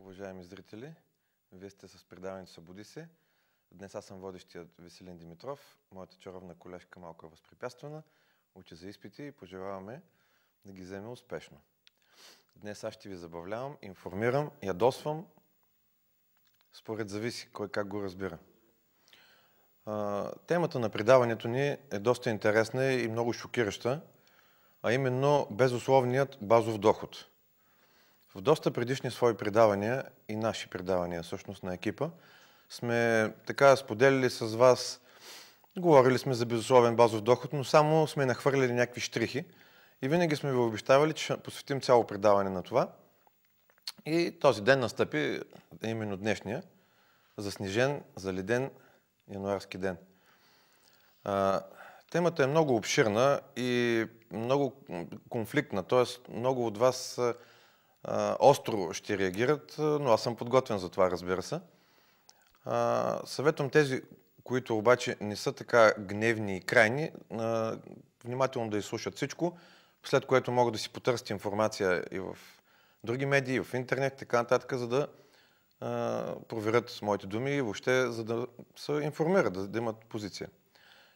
уважаеми зрители! Вие сте с предаването "Събуди се". Днес аз съм водещият Веселин Димитров. Моята чаровна колежка малко е възпрепятствана, учи за изпити и пожелаваме да ги вземе успешно. Днес аз ще ви забавлявам, информирам, ядосвам, според зависи кой как го разбира. Темата на предаването ни е доста интересна и много шокираща, а именно безусловният базов доход. В доста предишни свои предавания и наши предавания всъщност на екипа сме така споделили с вас, говорили сме за безусловен базов доход, но само сме нахвърляли някакви щрихи и винаги сме ви обещавали, че ще посветим цяло предаване на това. И този ден настъпи, именно днешния, заснежен, заледен януарски ден. Темата е много обширна и много конфликтна, т.е. много от вас остро ще реагират, но аз съм подготвен за това, разбира се. Съветвам тези, които обаче не са така гневни и крайни, внимателно да изслушат всичко, след което могат да си потърсят информация и в други медии, и в интернет, така нататък, за да проверят моите думи и въобще за да се информират, да имат позиция.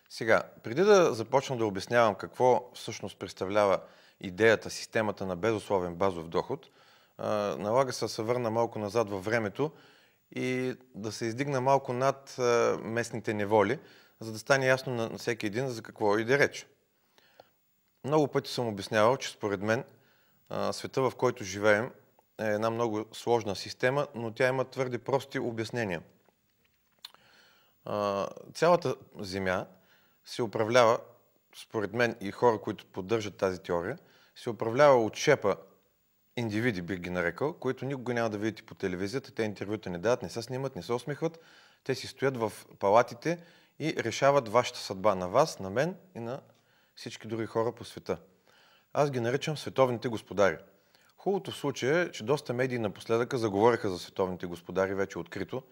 Сега, преди да започна да обяснявам какво всъщност представлява идеята, системата на безусловен базов доход, налага се да се върна малко назад във времето и да се издигна малко над местните неволи, за да стане ясно на всеки един за какво иде реч. Много пъти съм обяснявал, че според мен света, в който живеем, е една много сложна система, но тя има твърде прости обяснения. Цялата Земя се управлява, според мен и хора, които поддържат тази теория, се управлява от шепа индивиди, бих ги нарекал, които никога няма да видите по телевизията. Те интервюта не дават, не се снимат, не се усмихват. Те си стоят в палатите и решават вашата съдба, на вас, на мен и на всички други хора по света. Аз ги наричам световните господари. Хубавото в случая е, че доста медии напоследък заговориха за световните господари вече открито.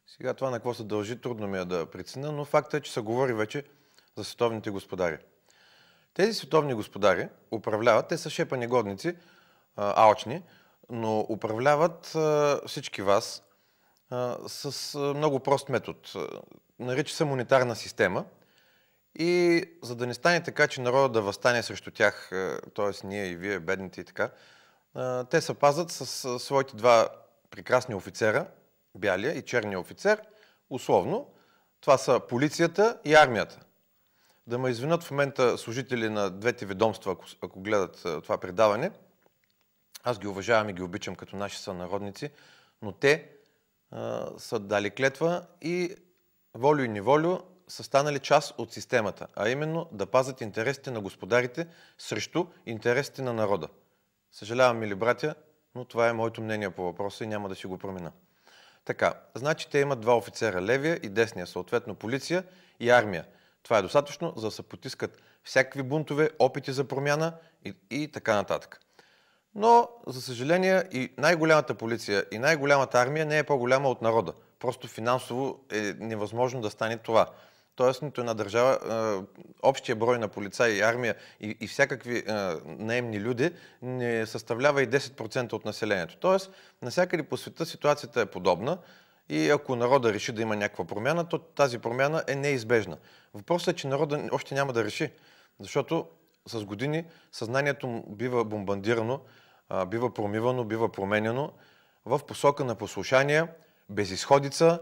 Сега това на какво се дължи, трудно ми е да преценя, но факт е, че се говори вече за световните господари. Тези световни господари управляват, те са шепа негодници, алчни, но управляват всички вас с много прост метод. Нарича се монетарна система и за да не стане така, че народът да въстане срещу тях, т.е. ние и вие, бедните и така, те се пазят с своите два прекрасни офицера, бялия и черния офицер, условно. Това са полицията и армията. Да ме извинят в момента служители на двете ведомства, ако гледат това предаване. Аз ги уважавам и ги обичам като наши сънародници, но те са дали клетва и волю и неволю са станали част от системата, а именно да пазят интересите на господарите срещу интересите на народа. Съжалявам, мили братя, но това е моето мнение по въпроса и няма да си го променя. Така, значи те имат два офицера, левия и десния, съответно полиция и армия. Това е достатъчно, за да се потискат всякакви бунтове, опити за промяна и така нататък. Но, за съжаление, и най-голямата полиция, и най-голямата армия не е по-голяма от народа. Просто финансово е невъзможно да стане това. Тоест, нито една държава, общия брой на полицаи и армия и всякакви наемни люди не съставлява и 10% от населението. Тоест, навсякъде по света ситуацията е подобна и ако народа реши да има някаква промяна, то тази промяна е неизбежна. Въпросът е, че народа още няма да реши, защото с години съзнанието му бива бомбардирано, бива промивано, бива променено в посока на послушание, безизходица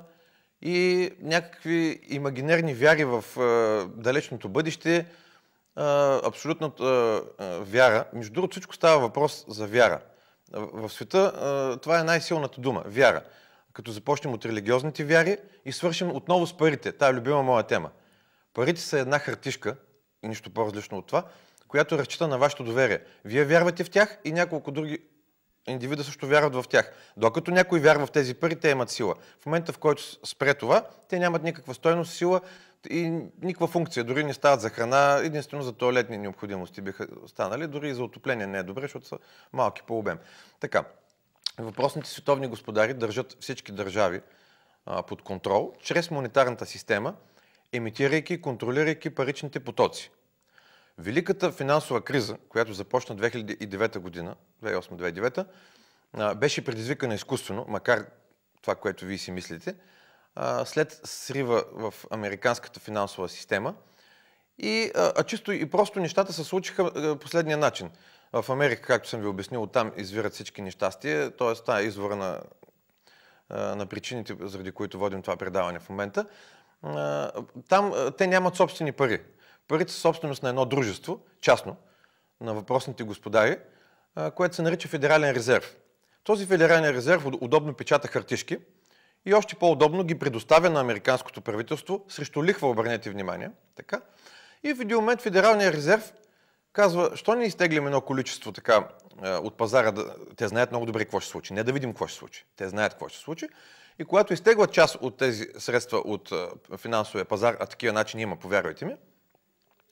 и някакви имагинерни вяри в далечното бъдеще, абсолютната вяра. Между другото, всичко става въпрос за вяра. В света това е най-силната дума – вяра. Като започнем от религиозните вяри и свършим отново с парите. Тая е любима моя тема. Парите са една хартишка, нищо по-различно от това, която разчита на вашето доверие. Вие вярвате в тях и няколко други индивида също вярват в тях. Докато някой вярва в тези пари, те имат сила. В момента, в който спре това, те нямат никаква стойност, сила и никаква функция. Дори не стават за храна, единствено за тоалетни необходимости биха станали. Дори и за отопление не е добре, защото са малки по обем. Така, въпросните световни господари държат всички държави под контрол, чрез монетарната система, емитирайки и контролирайки паричните потоци. Великата финансова криза, която започна 2009 година, 2008-2009, беше предизвикана изкуствено, макар това, което вие си мислите, след срива в американската финансова система. Чисто и просто нещата се случиха последния начин. В Америка, както съм ви обяснил, оттам извират всички нещастия, т.е. това е извора на причините, заради които водим това предаване в момента. Там те нямат собствени пари. Парите са собственост на едно дружество, частно, на въпросните господари, което се нарича Федерален резерв. Този Федерален резерв удобно печата хартишки и още по-удобно ги предоставя на американското правителство срещу лихва, обърнете внимание. Така. И в един момент Федералният резерв казва, що не изтеглим едно количество така от пазара, те знаят много добре какво ще се случи. Не да видим какво ще се случи. Те знаят какво ще се случи. И когато изтеглят част от тези средства от финансовия пазар, а такива начини има, повярвайте ми,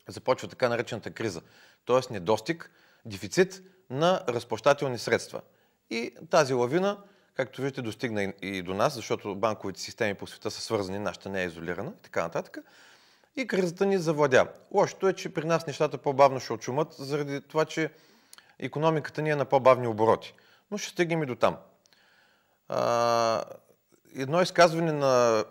започва така наречената криза. Тоест недостиг, дефицит на разплащателни средства. И тази лавина, както виждате, достигна и до нас, защото банковите системи по света са свързани, нашата не е изолирана и така нататък. И кризата ни завладя. Лошото е, че при нас нещата по-бавно ще отшумат, заради това, че икономиката ни е на по-бавни обороти. Но ще стигнем и до там. Едно изказване на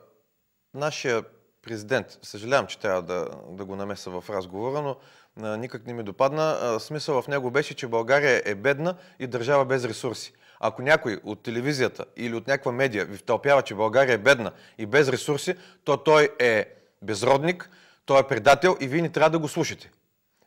нашия президент, съжалявам, че трябва да го намеса в разговора, но никак не ми допадна. Смисъл в него беше, че България е бедна и държава без ресурси. Ако някой от телевизията или от някаква медия ви втълпява, че България е бедна и без ресурси, то той е безродник, той е предател и вие не трябва да го слушате.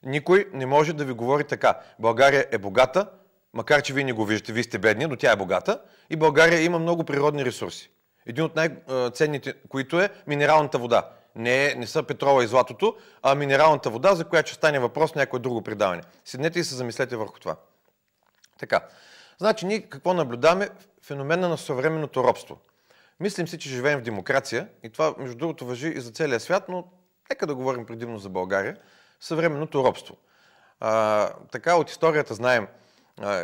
Никой не може да ви говори така. България е богата, макар че вие не го виждате, вие сте бедни, но тя е богата и България има много природни ресурси. Един от най-ценните, които е минералната вода. Не са петрола и златото, а минералната вода, за която ще стане въпрос в някое друго предаване. Седнете и се замислете върху това. Така. Значи ние какво наблюдаваме? Феномена на съвременното робство. Мислим си, че живеем в демокрация и това, между другото, важи и за целия свят, но нека да говорим предимно за България. Съвременното робство. Така от историята знаем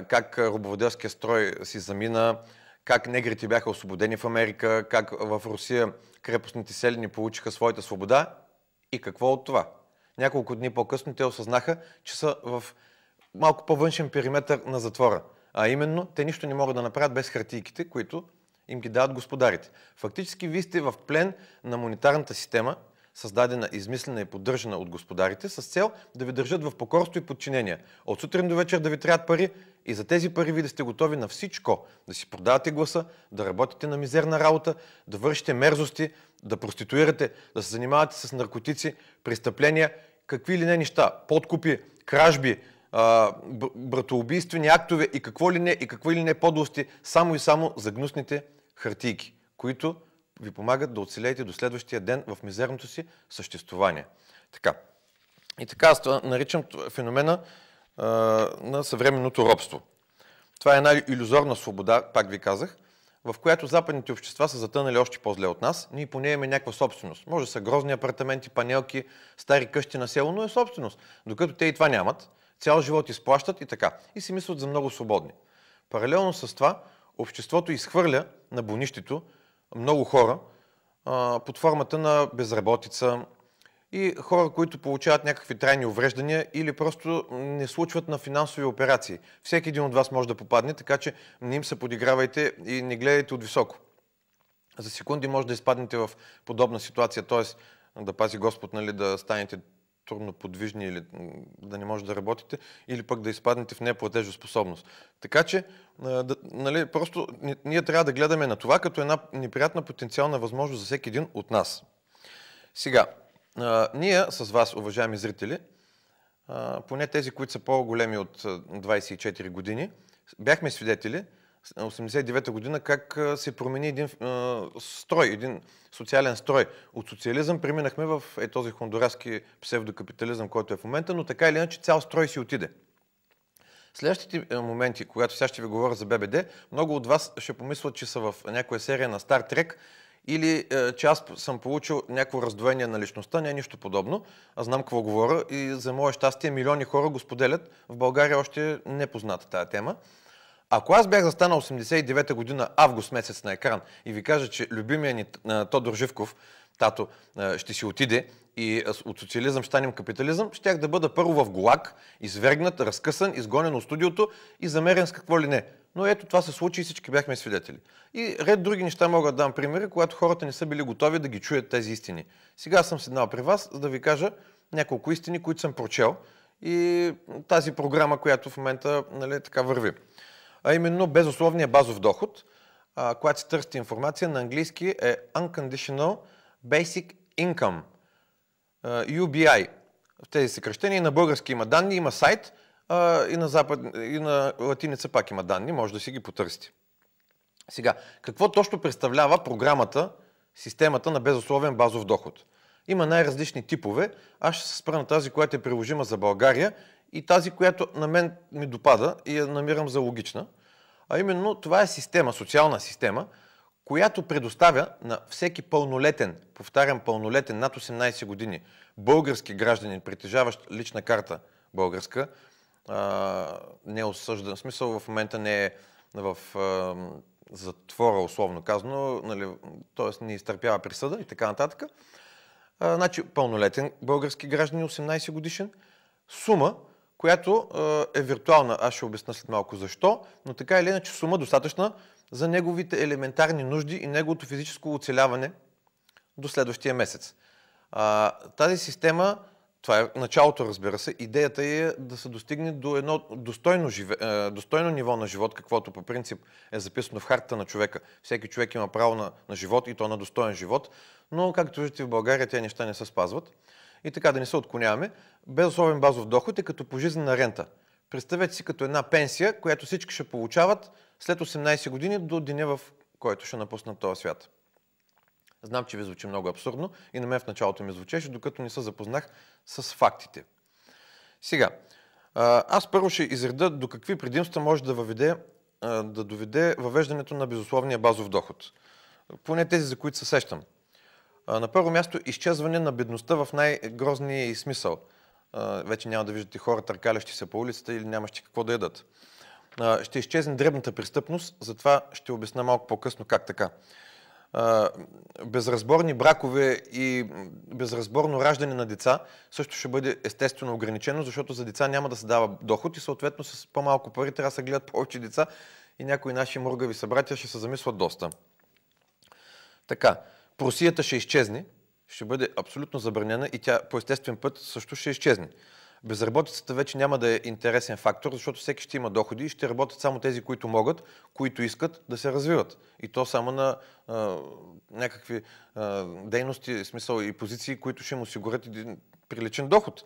как робовладелския строй си замина, как негрите бяха освободени в Америка, как в Русия крепостните селяни получиха своята свобода и какво от това. Няколко дни по-късно те осъзнаха, че са в малко по-външен периметър на затвора. А именно, те нищо не могат да направят без хартийките, които им ги дават господарите. Фактически, вие сте в плен на монетарната система, създадена, измислена и поддържана от господарите, с цел да ви държат в покорство и подчинение. От сутрин до вечер да ви трябват пари и за тези пари ви да сте готови на всичко. Да си продавате гласа, да работите на мизерна работа, да вършите мерзости, да проституирате, да се занимавате с наркотици, престъпления, какви ли не неща, подкупи, кражби, братоубийствени актове и какво ли не, и какви ли не подлости, само и само за гнусните хартийки, които ви помагат да оцелеете до следващия ден в мизерното си съществуване. Така. И така аз наричам феномена на съвременното робство. Това е една илюзорна свобода, пак ви казах, в която западните общества са затънали още по-зле от нас. Ние по нея имаме някаква собственост. Може да са грозни апартаменти, панелки, стари къщи на село, но е собственост. Докато те и това нямат, цял живот изплащат и така. И си мислят за много свободни. Паралелно с това, обществото изхвърля на бунището много хора под формата на безработица и хора, които получават някакви трайни увреждания или просто не случват на финансови операции. Всеки един от вас може да попадне, така че не им се подигравайте и не гледайте от високо. За секунди може да изпаднете в подобна ситуация, т.е. да пази Господ, нали, да станете трудно подвижни или да не може да работите, или пък да изпаднете в неплатежоспособност. Така че, нали, просто ние трябва да гледаме на това като една неприятна потенциална възможност за всеки един от нас. Сега, ние с вас, уважаеми зрители, поне тези, които са по-големи от 24 години, бяхме свидетели 1989 година как се промени един строй, един социален строй. От социализъм преминахме в този хондураски псевдокапитализъм, който е в момента, но така или иначе цял строй си отиде. Следващите моменти, когато сега ще ви говоря за ББД, много от вас ще помислят, че са в някоя серия на Стар Трек или че аз съм получил някакво раздвоение на личността, не е нищо подобно. Аз знам какво говоря и за мое щастие милиони хора го споделят. В България още не е позната тая тема. Ако аз бях застанал 89-та година, август месец на екран и ви кажа, че любимия ни Тодор Живков, тато, ще си отиде и от социализъм ще станем капитализъм, щях да бъда първо в ГУЛАГ, извергнат, разкъсан, изгонен от студиото и замерен с какво ли не. Но ето това се случи и всички бяхме свидетели. И ред други неща мога да дам примери, когато хората не са били готови да ги чуят тези истини. Сега съм седнал при вас, за да ви кажа няколко истини, които съм прочел и тази програма, която в момента, нали, така върви. А именно безусловния базов доход, когато се търсите информация, на английски е Unconditional Basic Income, UBI. В тези съкръщения, на български има данни, има сайт, и на запад, и на латиница пак има данни, може да си ги потърсите. Сега, какво точно представлява програмата, системата на безусловен базов доход? Има най-различни типове. Аз ще се спра на тази, която е приложима за България и тази, която на мен ми допада и я намирам за логична. А именно, това е система, социална система, която предоставя на всеки пълнолетен, повтарям пълнолетен, над 18 години, български гражданин, притежаващ лична карта българска, не е осъждан, в смисъл в момента не е в затвора, условно казано, нали, т.е. не изтърпява присъда и така нататък. Значи пълнолетен български гражданин, 18 годишен, сума, която е виртуална, аз ще обясня след малко защо, но така или иначе сума достатъчна за неговите елементарни нужди и неговото физическо оцеляване до следващия месец. Тази система, това е началото, разбира се, идеята е да се достигне до едно достойно ниво на живот, каквото по принцип е записано в хартата на човека. Всеки човек има право на живот и то на достоен живот, но както виждате в България тези неща не се спазват. И така да не се отклоняваме, безусловен базов доход е като пожизнена рента. Представете си като една пенсия, която всички ще получават след 18 години до деня, в който ще напуснат този свят. Знам, че ви звучи много абсурдно и на мен в началото ми звучеше, докато не се запознах с фактите. Сега, аз първо ще изреда до какви предимства може да доведе въвеждането на безусловния базов доход. Поне тези, за които се сещам. На първо място, изчезване на бедността в най-грозния смисъл. Вече няма да виждате хора търкалящи се по улицата или нямащи какво да ядат. Ще изчезне дребната престъпност, затова ще обясня малко по-късно как така. Безразборни бракове и безразборно раждане на деца също ще бъде естествено ограничено, защото за деца няма да се дава доход и съответно с по-малко пари трябва да се гледат повече деца и някои наши мургави събратия ще се замислят доста. Така, просията ще изчезне, ще бъде абсолютно забранена и тя по естествен път също ще изчезне. Безработицата вече няма да е интересен фактор, защото всеки ще има доходи и ще работят само тези, които могат, които искат да се развиват. И то само на някакви дейности, смисъл и позиции, които ще им осигурят един приличен доход.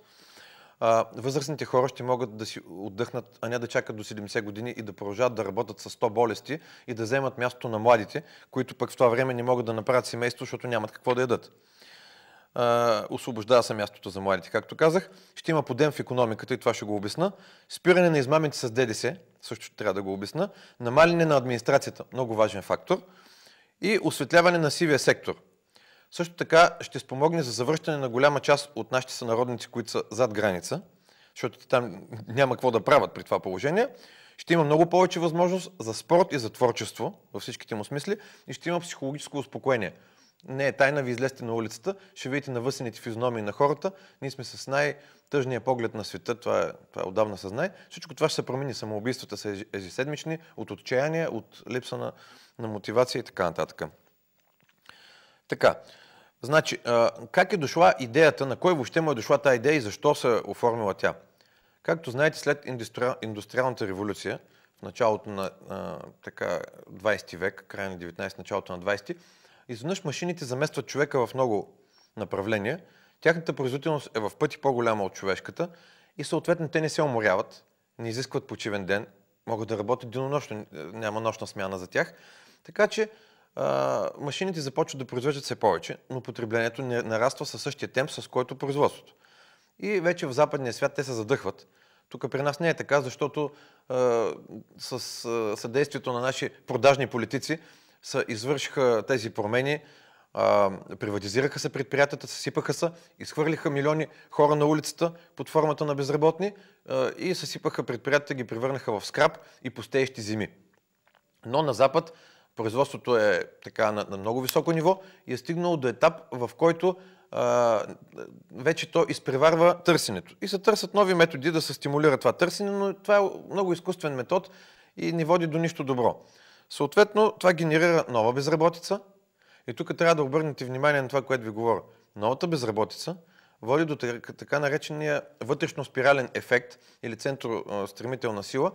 Възрастните хора ще могат да си отдъхнат, а не да чакат до 70 години и да продължават да работят с 100 болести и да вземат мястото на младите, които пък в това време не могат да направят семейство, защото нямат какво да ядат. Освобождава се мястото за младите, както казах. Ще има подем в икономиката и това ще го обясна. Спиране на измамите с ДДС, също трябва да го обясна. Намаляне на администрацията, много важен фактор. И осветляване на сивия сектор. Също така ще спомогне за завръщане на голяма част от нашите сънародници, които са зад граница, защото там няма какво да правят при това положение. Ще има много повече възможност за спорт и за творчество, във всичките му смисли, и ще има психологическо успокоение. Не е тайна, ви излезте на улицата, ще видите навъсените физиономии на хората. Ние сме с най-тъжния поглед на света, това отдавна се знае. Всичко това ще се промени, самоубийствата са ежеседмични, от отчаяние, от липса на мотивация и така нататък. Така, значи, как е дошла идеята, на кой въобще му е дошла тази идея и защо се оформила тя? Както знаете, след индустриалната революция, в началото на 20 век, края на 19, началото на 20, изведнъж машините заместват човека в много направления. Тяхната производителност е в пъти по-голяма от човешката и съответно те не се уморяват, не изискват почивен ден, могат да работят денонощно, няма нощна смяна за тях. Така че машините започват да произвеждат все повече, но потреблението не нараства със същия темп, с който производството. И вече в западния свят те се задъхват. Тук при нас не е така, защото с съдействието на наши продажни политици извършиха тези промени, приватизираха се предприятията, съсипаха се, изхвърлиха милиони хора на улицата под формата на безработни и съсипаха предприятията, ги превърнаха в скрап и пустеещи земи. Но на Запад производството е така на много високо ниво и е стигнало до етап, в който вече то изпреварва търсенето. И се търсят нови методи да се стимулира това търсене, но това е много изкуствен метод и не води до нищо добро. Съответно, това генерира нова безработица. И тук трябва да обърнете внимание на това, което ви говоря. Новата безработица води до така наречения вътрешно-спирален ефект или центростремителна сила,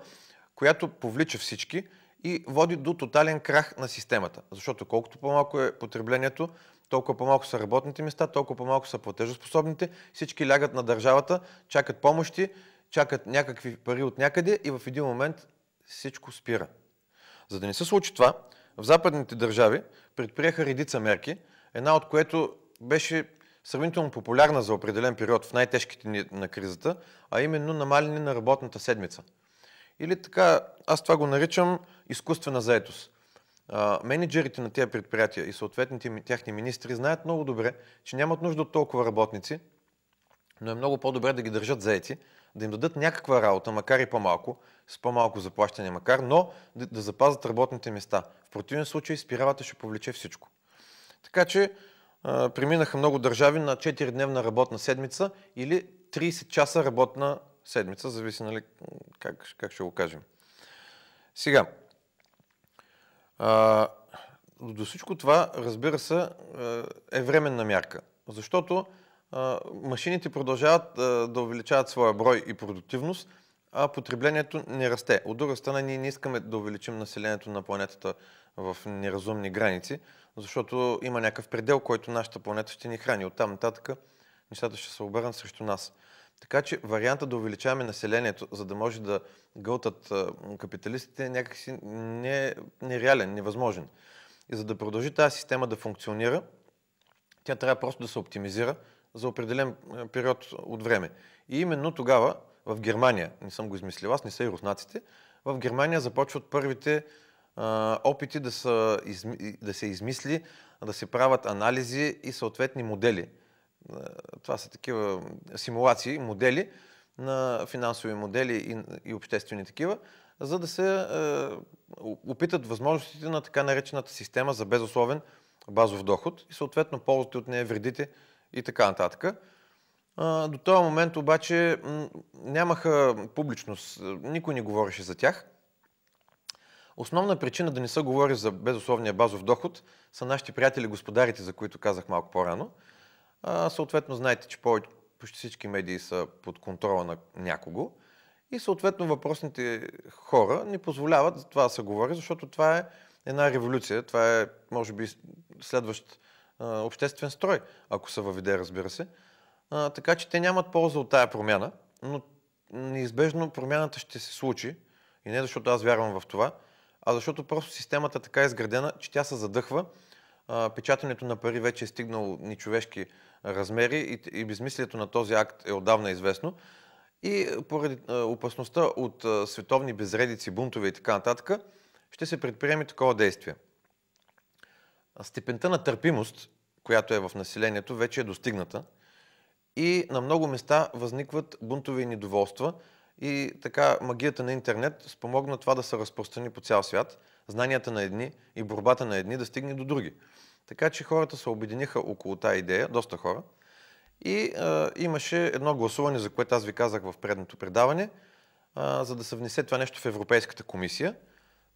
която повлича всички и води до тотален крах на системата. Защото колкото по-малко е потреблението, толкова по-малко са работните места, толкова по-малко са платежоспособните, всички лягат на държавата, чакат помощи, чакат някакви пари от някъде и в един момент всичко спира. За да не се случи това, в западните държави предприеха редица мерки, една от което беше сравнително популярна за определен период в най-тежките дни на кризата, а именно намаляне на работната седмица. Или така, аз това го наричам изкуствена заетост. Менеджерите на тези предприятия и съответните тяхни министри знаят много добре, че нямат нужда от толкова работници, но е много по-добре да ги държат заети, да им дадат някаква работа, макар и по-малко, с по-малко заплащане макар, но да запазят работните места. В противен случай спиралата ще повлече всичко. Така че преминаха много държави на 4-дневна работна седмица или 30 часа работна седмица, зависи, нали, как ще го кажем. Сега, до всичко това, разбира се, е временна мярка, защото машините продължават да увеличават своя брой и продуктивност, а потреблението не расте. От друга страна, ние не искаме да увеличим населението на планетата в неразумни граници, защото има някакъв предел, който нашата планета ще ни храни. Оттам нататък нещата ще се обърнат срещу нас. Така че варианта да увеличаваме населението, за да може да гълтат капиталистите, е някакси нереален, невъзможен. И за да продължи тази система да функционира, тя трябва просто да се оптимизира за определен период от време. И именно тогава в Германия, не съм го измислил аз, не са и руснаците, в Германия започват първите опити да се измисли, да се правят анализи и съответни модели. Това са такива симулации, модели на финансови модели и обществени такива, за да се опитат възможностите на така наречената система за безусловен базов доход и съответно ползите от нея, вредите и така нататък. До този момент обаче нямаха публичност, никой не говореше за тях. Основна причина да не се говори за безусловния базов доход са нашите приятели господарите, за които казах малко по-рано. Съответно, знаете, че почти всички медии са под контрола на някого и съответно въпросните хора не позволяват за това да се говори, защото това е една революция, това е, може би, следващ обществен строй, ако се въведе, разбира се. Така че те нямат полза от тая промяна, но неизбежно промяната ще се случи и не защото аз вярвам в това, а защото просто системата така е изградена, че тя се задъхва. Печатането на пари вече е стигнало нечовешки размери и безмислието на този акт е отдавна известно. И поради опасността от световни безредици, бунтове и така нататък, ще се предприеме такова действие. Степента на търпимост, която е в населението, вече е достигната и на много места възникват бунтове и недоволства и така магията на интернет спомогна това да се разпространи по цял свят, знанията на едни и борбата на едни да стигне до други. Така че хората се обединиха около тази идея, доста хора, и имаше едно гласуване, за което аз ви казах в предното предаване, за да се внесе това нещо в Европейската комисия.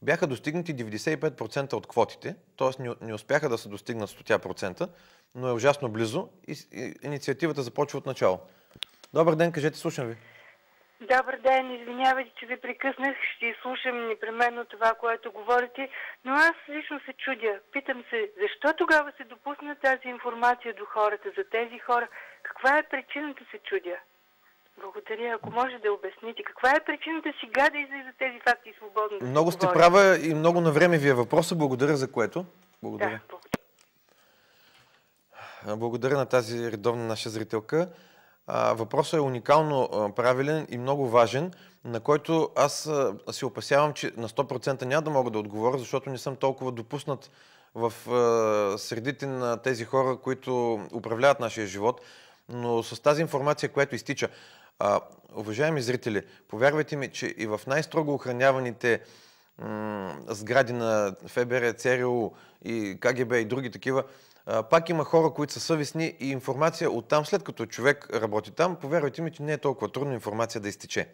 Бяха достигнати 95% от квотите, т.е. не успяха да се достигнат 100%, но е ужасно близо и инициативата започва от начало. Добър ден, кажете, слушам ви. Добър ден, извинявайте, че ви прекъснах, ще слушам непременно това, което говорите, но аз лично се чудя. Питам се, защо тогава се допусна тази информация до хората, за тези хора? Каква е причината, се чудя? Благодаря, ако може да обясните. Каква е причината сега да излизат тези факти свободно? Много сте права и много навреме ви е въпроса. Благодаря за което. Благодаря. Да, благодаря. Благодаря на тази редовна наша зрителка. Въпросът е уникално правилен и много важен, на който аз се опасявам, че на 100% няма да мога да отговоря, защото не съм толкова допуснат в средите на тези хора, които управляват нашия живот. Но с тази информация, която изтича, уважаеми зрители, повярвайте ми, че и в най-строго охраняваните сгради на ФБР, ЦРУ и КГБ и други такива, пак има хора, които са съвестни и информация оттам, след като човек работи там, повярвайте ми, че не е толкова трудно информация да изтече.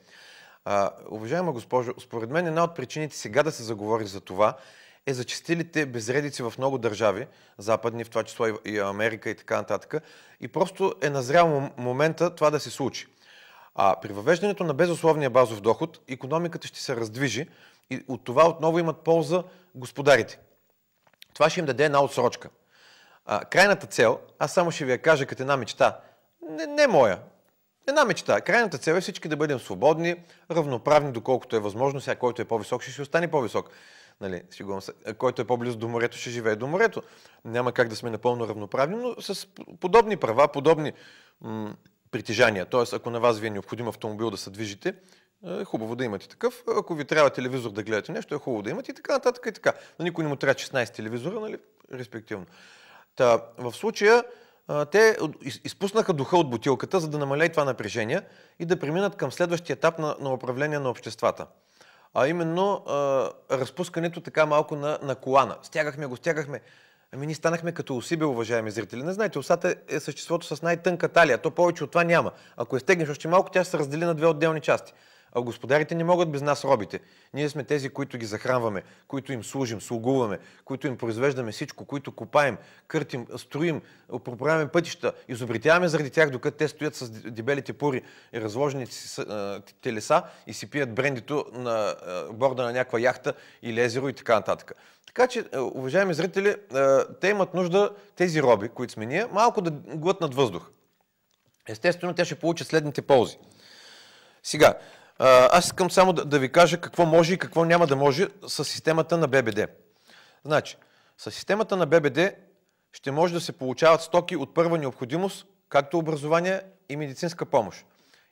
Уважаема госпожо, според мен една от причините сега да се заговори за това е зачестилите безредици в много държави, западни, в това число и Америка и така нататък, и просто е назрял момента това да се случи. При въвеждането на безусловния базов доход, икономиката ще се раздвижи и от това отново имат полза господарите. Това ще им даде една отсрочка. Крайната цел, аз само ще ви я кажа като една мечта, не моя, една мечта. Крайната цел е всички да бъдем свободни, равноправни, доколкото е възможно. Сега, който е по-висок, ще остане по-висок. Нали, който е по-близо до морето, ще живее до морето. Няма как да сме напълно равноправни, но с подобни права, подобни притежания. Тоест, ако на вас ви е необходим автомобил да се движите, е хубаво да имате такъв. Ако ви трябва телевизор да гледате нещо, е хубаво да имате и така нататък и така. Но никой не му трябва 16 телевизора, нали, респективно. В случая те изпуснаха духа от бутилката, за да намалее това напрежение и да преминат към следващия етап на управление на обществата. А именно разпускането така малко на колана. Стягахме. Ами ние станахме като усибе, уважаеми зрители. Не знаете, усата е съществото с най-тънка талия. То повече от това няма. Ако я стегнеш още малко, тя ще се раздели на две отделни части. А господарите не могат без нас, робите. Ние сме тези, които ги захранваме, които им служим, слугуваме, които им произвеждаме всичко, които копаем, къртим, строим, проправяме пътища, изобретяваме заради тях, докато те стоят с дебелите пури и разложените си телеса и си пият брендито на борда на някаква яхта или езеро и така нататък. Така че, уважаеми зрители, те имат нужда, тези роби, които сме ние, малко да глътнат въздух. Естествено, те ще получат следните ползи. Сега, аз искам само да ви кажа какво може и какво няма да може с системата на ББД. Значи, с системата на ББД ще може да се получават стоки от първа необходимост, както образование и медицинска помощ.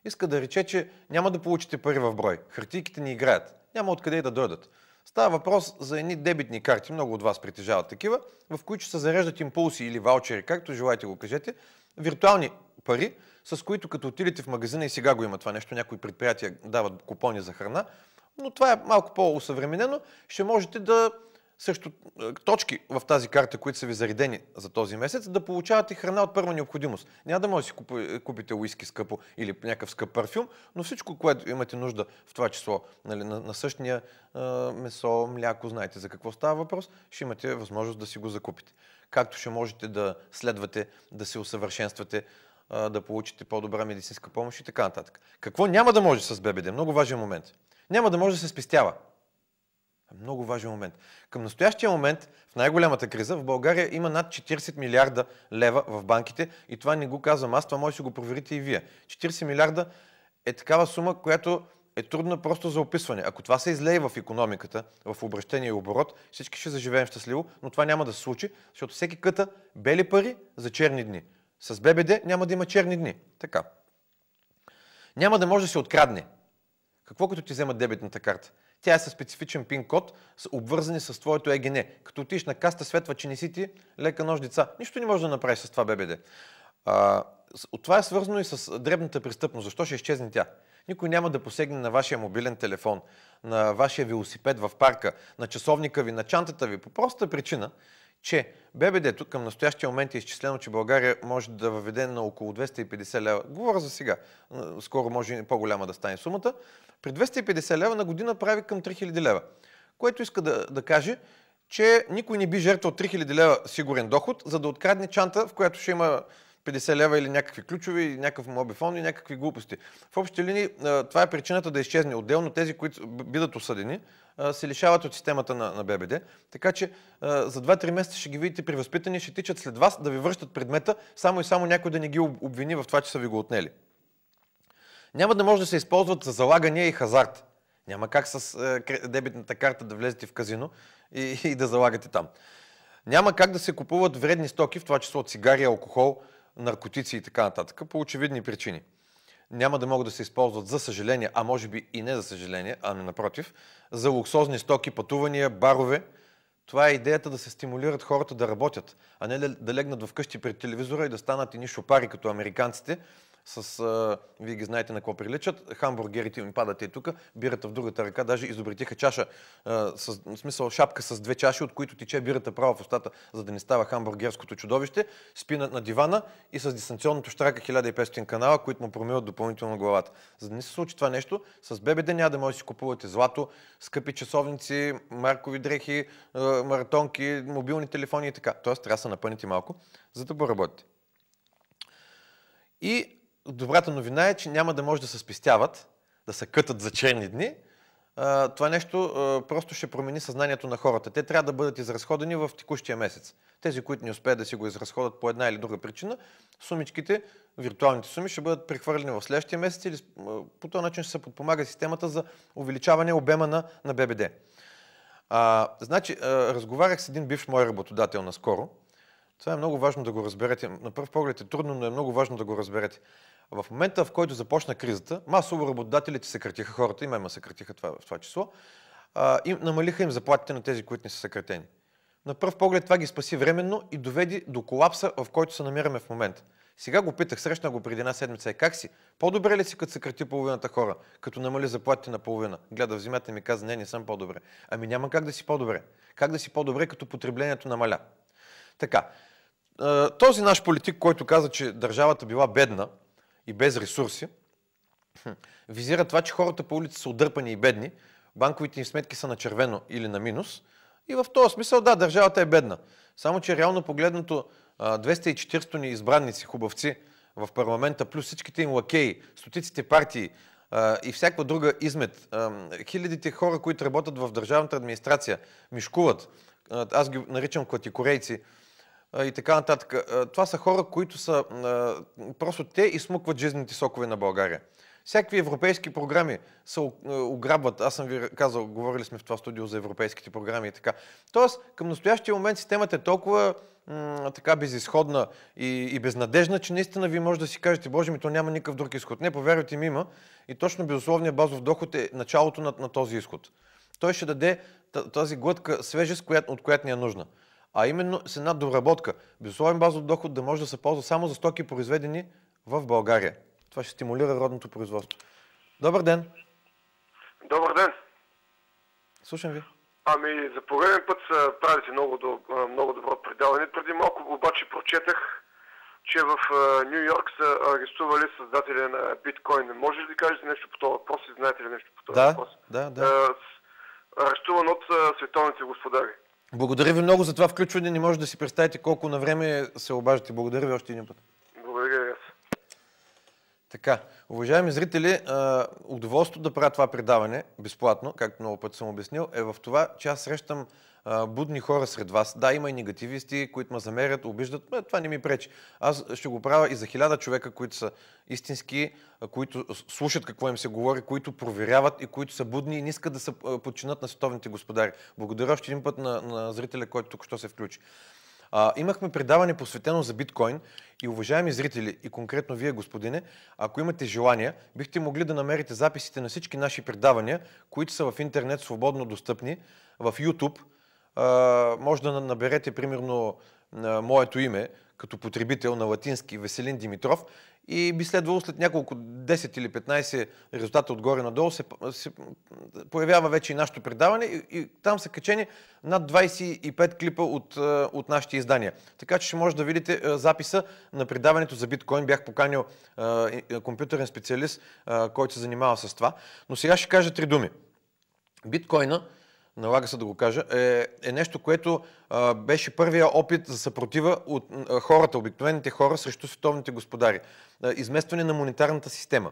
Иска да рече, че няма да получите пари в брой. Хартийките не играят. Няма откъде и да дойдат. Става въпрос за едни дебитни карти, много от вас притежават такива, в които се зареждат импулси или ваучери, както желаете го кажете, виртуални пари, с които като отидете в магазина и сега го има това нещо, някои предприятия дават купони за храна, но това е малко по-усъвременено, ще можете да също точки в тази карта, които са ви заредени за този месец, да получавате храна от първа необходимост. Няма да може да си купите уиски скъпо или някакъв скъп парфюм, но всичко, което имате нужда в това число, нали, на същия месо, мляко, знаете за какво става въпрос, ще имате възможност да си го закупите. Както ще можете да следвате, да се усъвършенствате, да получите по-добра медицинска помощ и така нататък. Какво няма да може с ББД? Много важен момент. Няма да може да се спестява. Много важен момент. Към настоящия момент, в най-голямата криза, в България има над 40 милиарда лева в банките и това не го казвам аз, това може да го проверите и вие. 40 милиарда е такава сума, която е трудна просто за описване. Ако това се излее в икономиката, в обращение и оборот, всички ще заживеем щастливо, но това няма да се случи, защото всеки къта бели пари за черни дни. С ББД няма да има черни дни. Така. Няма да може да се открадне. Какво като ти вземат дебетната карта? Тя е със специфичен пин-код, обвързани с твоето ЕГН. Като отиш на каста, светва, че не си ти, лека нож деца. Нищо не може да направиш с това ББД. Това е свързано и с дребната престъпност. Защо ще изчезне тя? Никой няма да посегне на вашия мобилен телефон, на вашия велосипед в парка, на часовника ви, на чантата ви, по простата причина, че ББД-то към настоящия момент е изчислено, че България може да въведе на около 250 лева. Говоря за сега. Скоро може и по-голяма да стане сумата. При 250 лева на година прави към 3000 лева. Което иска да каже, че никой не би жертвал 3000 лева сигурен доход, за да открадне чанта, в която ще има 50 лева или някакви ключови, или някакъв мобифон и някакви глупости. В общи линии това е причината да изчезне. Отделно тези, които бидат осъдени, се лишават от системата на ББД. Така че за 2-3 месеца ще ги видите при възпитани, ще тичат след вас да ви връщат предмета, само и само някой да не ги обвини в това, че са ви го отнели. Няма да може да се използват за залагания и хазарт. Няма как с дебитната карта да влезете в казино и да залагате там. Няма как да се купуват вредни стоки, в това число цигари, алкохол, наркотици и така нататък, по очевидни причини. Няма да могат да се използват, за съжаление, а може би и не за съжаление, а не напротив, за луксозни стоки, пътувания, барове. Това е идеята да се стимулират хората да работят, а не да легнат вкъщи пред телевизора и да станат едни шопари като американците, вие ги знаете на какво приличат, хамбургерите им падат и тук, бирата в другата ръка, даже изобретиха чаша, в смисъл шапка с 2 чаши, от които тече бирата право в устата, за да не става хамбургерското чудовище, спи на дивана и с дистанционното щрака 1500 канала, които му промиват допълнително главата. За да не се случи това нещо, с ББД няма да може да си купувате злато, скъпи часовници, маркови дрехи, маратонки, мобилни телефони и така. Тоест трябва да се напънете малко, за да поработите. И добрата новина е, че няма да може да се спестяват, да се кътат за черни дни. Това нещо просто ще промени съзнанието на хората. Те трябва да бъдат изразходени в текущия месец. Тези, които не успеят да си го изразходят по една или друга причина, сумичките, виртуалните суми ще бъдат прехвърлени в следващия месец или по този начин ще се подпомага системата за увеличаване обема на ББД. Значи, разговарях с един бивш мой работодател наскоро. Това е много важно да го разберете. На пръв поглед е трудно, но е много важно да го разберете. В момента, в който започна кризата, масово работодателите съкратиха хората, и ме съкратиха в това число, и намалиха им заплатите на тези, които не са съкратени. На пръв поглед това ги спаси временно и доведе до колапса, в който се намираме в момента. Сега го питах, срещна го преди една седмица. Как си? По-добре ли си, като съкрати половината хора, като намали заплатите на половина? Гледа в земята и ми каза, не съм по-добре. Ами няма как да си по-добре. Как да си по-добре, като потреблението намаля? Така, този наш политик, който каза, че държавата била бедна и без ресурси, визира това, че хората по улица са удърпани и бедни, банковите им сметки са на червено или на минус. И в този смисъл, да, държавата е бедна. Само, че реално погледнато 240 ни избранници, хубавци в парламента, плюс всичките им лакеи, стотиците партии и всякаква друга измет, хилядите хора, които работят в държавната администрация, мишкуват, аз ги наричам клатикорейци, и така нататък. Това са хора, които са просто те изсмукват жизнените сокове на България. Всякакви европейски програми се ограбват. Аз съм ви казал, говорили сме в това студио за европейските програми и така. Тоест, към настоящия момент системата е толкова така безизходна и безнадежна, че наистина вие може да си кажете, Боже ми, то няма никакъв друг изход. Не, повярвайте ми, има. И точно безусловният базов доход е началото на този изход. Той ще даде тази глътка свежест, от която ни е нужна. А именно с една доработка. Безусловен базов доход да може да се ползва само за стоки, произведени в България. Това ще стимулира родното производство. Добър ден! Добър ден! Слушам ви. Ами, за пореден път правите много добро предаване. Преди малко обаче прочетах, че в Ню Йорк са арестували създателя на биткоин. Може ли да кажете нещо по този въпрос и знаете ли нещо по този въпрос? Да. Арестуван от световните господари. Благодаря ви много за това включване. Не може да си представите колко на време се обаждате. Благодаря ви още един път. Благодаря ви аз. Така, уважаеми зрители, удоволствието да правя това предаване, безплатно, както много път съм обяснил, е в това, че аз срещам будни хора сред вас. Да, има и негативисти, които ме замерят, обиждат, това не ми пречи. Аз ще го правя и за 1000 човека, които са истински, които слушат какво им се говори, които проверяват и които са будни и не искат да се подчинят на световните господари. Благодаря още един път на зрителя, който тук що се включи. Имахме предаване посветено за биткоин и, уважаеми зрители, и конкретно вие, господине, ако имате желание, бихте могли да намерите записите на всички наши предавания, които са в интернет свободно достъпни, в YouTube. Може да наберете, примерно, моето име, като потребител на латински Веселин Димитров, и би следвало след няколко 10 или 15 резултата отгоре надолу се появява вече и нашето предаване и там са качени над 25 клипа от нашите издания. Така че ще може да видите записа на предаването за биткоин. Бях поканил компютърен специалист, който се занимава с това. Но сега ще кажа 3 думи. Биткоина, налага се да го кажа, е нещо, което беше първия опит за съпротива от хората, обикновените хора срещу световните господари. Изместване на монетарната система.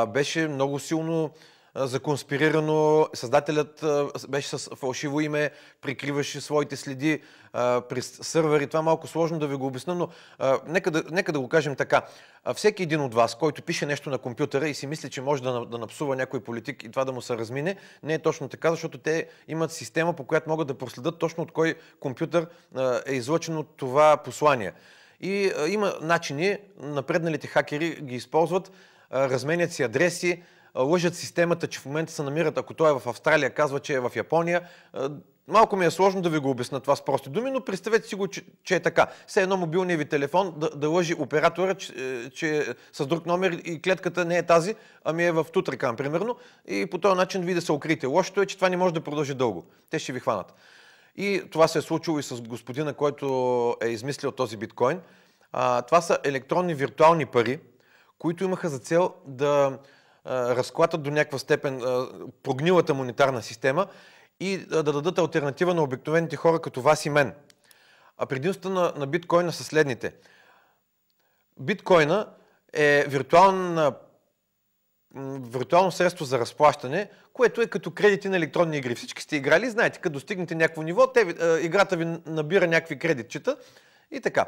Беше много силно законспирирано, създателят беше с фалшиво име, прикриваше своите следи през сървъри. Това е малко сложно да ви го обясня, но нека да го кажем така. Всеки един от вас, който пише нещо на компютъра и си мисли, че може да напсува някой политик и това да му се размине, не е точно така, защото те имат система, по която могат да проследят точно от кой компютър е излъчено това послание. И има начини, напредналите хакери ги използват, разменят си адреси, лъжат системата, че в момента се намират, ако той е в Австралия, казва, че е в Япония, малко ми е сложно да ви го обясна това с прости думи, но представете си го, че е така. Все едно мобилния ви телефон да лъжи оператора, че е с друг номер и клетката не е тази, ами е в Тутракан, примерно, и по този начин вие да се укриете. Лошото е, че това не може да продължи дълго. Те ще ви хванат. И това се е случило и с господина, който е измислил този биткоин. Това са електронни виртуални пари, които имаха за цел да разклатат до някаква степен прогнилата монетарна система и да дадат алтернатива на обикновените хора като вас и мен. А предимствата на биткоина са следните. Биткоина е виртуално средство за разплащане, което е като кредити на електронни игри. Всички сте играли, знаете, като достигнете някакво ниво, играта ви набира някакви кредитчета и така.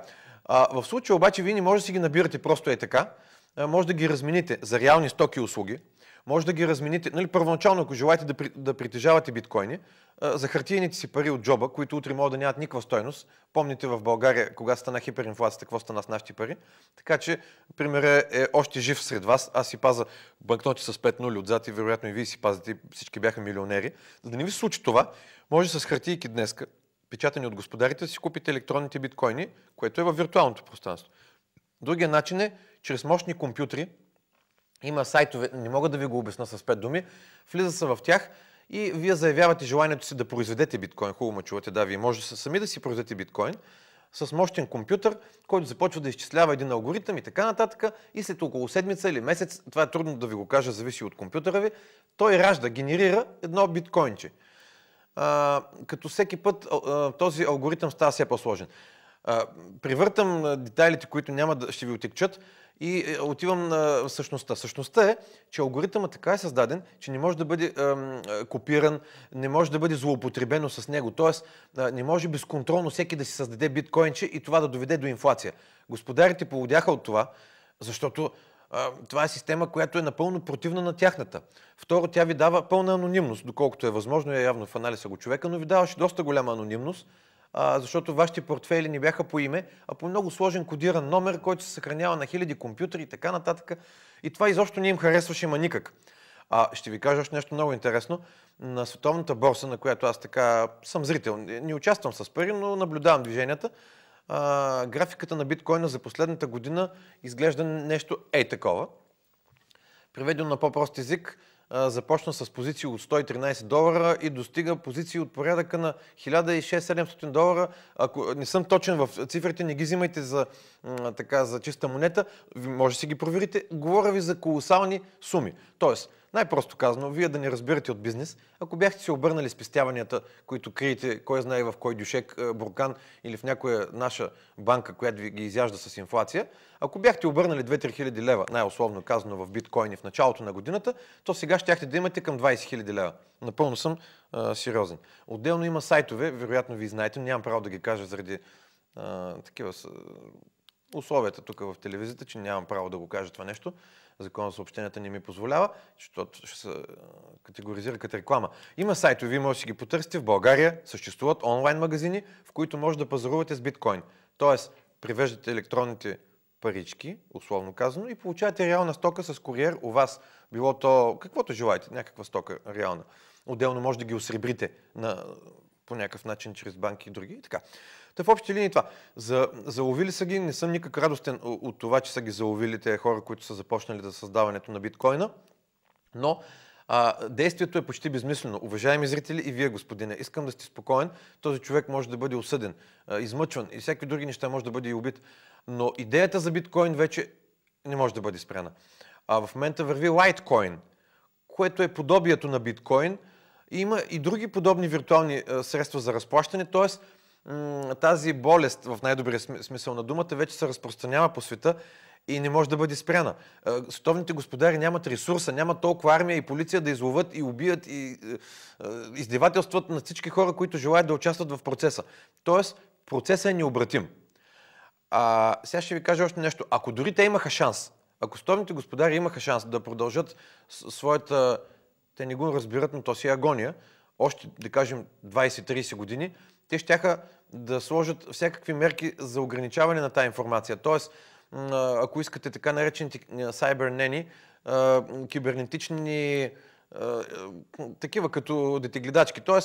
В случая обаче вие не може да си ги набирате просто е така. Може да ги размените за реални стоки и услуги. Може да ги размените, нали, първоначално, ако желаете да притежавате биткоини, за хартиените си пари от джоба, които утре могат да нямат никаква стойност. Помните в България, когато стана хиперинфлацията, какво стана с нашите пари. Така че, примерът е още жив сред вас. Аз си пазя банкноти с 5 нули отзад и вероятно и вие си пазите, всички бяха милионери. За да не ви се случи това, може с хартийки днеска, печатани от господарите, да си купите електронните биткоини, което е във виртуалното пространство. Другия начин е чрез мощни компютри. Има сайтове, не мога да ви го обясна с 5 думи, влиза се в тях и вие заявявате желанието си да произведете биткоин. Хубаво ме чувате, да, вие можете сами да си произведете биткоин с мощен компютър, който започва да изчислява един алгоритъм и така нататък. И след около седмица или месец, това е трудно да ви го кажа, зависи от компютъра ви, той генерира едно биткоинче. Като всеки път този алгоритъм става все по-сложен. Привъртам детайлите, които ще ви отекчат, и отивам на същността. Същността е, че алгоритъмът така е създаден, че не може да бъде копиран, не може да бъде злоупотребено с него. Тоест, не може безконтролно всеки да си създаде биткоинче и това да доведе до инфлация. Господарите поводяха от това, защото това е система, която е напълно противна на тяхната. Второ, тя ви дава пълна анонимност, доколкото е възможно, е явно в анализа го човека, но ви даваше доста голяма анонимност, защото вашите портфейли не бяха по име, а по много сложен кодиран номер, който се съхранява на хиляди компютри и така нататък. И това изобщо не им харесваше, ма никак. Ще ви кажа още нещо много интересно. На световната борса, на която аз така съм зрител, не участвам с пари, но наблюдавам движенията, графиката на биткоина за последната година изглежда нещо такова. Приведено на по-прост език, започна с позиции от $113 и достига позиции от порядъка на $1600-700. Ако не съм точен в цифрите, не ги взимайте за чиста монета, може да си ги проверите. Говоря ви за колосални суми. Тоест, най-просто казано, вие да не разбирате от бизнес, ако бяхте се обърнали спестяванията, които криете, кой знае в кой дюшек, буркан или в някоя наша банка, която ви ги изяжда с инфлация, ако бяхте обърнали 2-3 хиляди лева, най-условно казано в биткоини в началото на годината, то сега щяхте да имате към 20 хиляди лева. Напълно съм сериозен. Отделно има сайтове, вероятно ви знаете, нямам право да ги кажа заради такива условията тук в телевизията, че нямам право да го кажа това нещо. Закон за съобщенията не ми позволява, защото ще се категоризира като реклама. Има сайтове, вие може да си ги потърсите. В България съществуват онлайн магазини, в които може да пазарувате с биткоин. Тоест, привеждате електронните парички, условно казано, и получавате реална стока с куриер у вас. Било то каквото желаете, някаква стока реална. Отделно може да ги осребрите по някакъв начин чрез банки и други. И така. Та в общи линии това. Заловили са ги, не съм никак радостен от това, че са ги заловили тези хора, които са започнали за създаването на биткоина, но действието е почти безмислено. Уважаеми зрители и вие, господине, искам да сте спокоен, този човек може да бъде осъден, измъчван и всякакви други неща може да бъде и убит, но идеята за биткоин вече не може да бъде спряна. В момента върви лайткоин, което е подобието на биткоин. Има и други подобни виртуални средства за разплащане, т.е. тази болест, в най-добрия смисъл на думата, вече се разпространява по света и не може да бъде спряна. Световните господари нямат ресурса, нямат толкова армия и полиция да изловят и убият и издевателстват на всички хора, които желаят да участват в процеса. Тоест, процесът е необратим. Сега ще ви кажа още нещо. Ако дори те имаха шанс, ако световните господари имаха шанс да продължат своята, те не го разбират, но то си е агония, още, да кажем, 20-30 години, те щяха да сложат всякакви мерки за ограничаване на тази информация. Тоест, ако искате така наречените cyber nanny, кибернетични такива като детегледачки, т.е.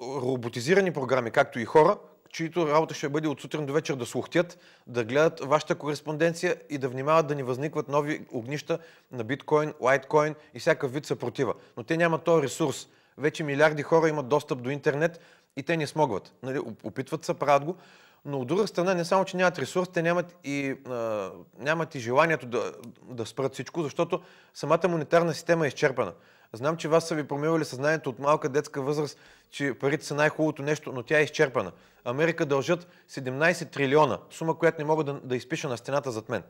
роботизирани програми, както и хора, чието работа ще бъде от сутрин до вечер да слухтят, да гледат вашата кореспонденция и да внимават да ни възникват нови огнища на биткоин, лайткоин и всякакъв вид съпротива. Но те нямат този ресурс. Вече милиарди хора имат достъп до интернет и те не смогват. Нали, опитват се, правят го, но от друга страна не само, че нямат ресурс, те нямат и желанието да спрат всичко, защото самата монетарна система е изчерпана. Знам, че вас са ви промивали съзнанието от малка детска възраст, че парите са най-хубавото нещо, но тя е изчерпана. Америка дължат 17 трилиона, сума, която не мога да изпиша на стената зад мен.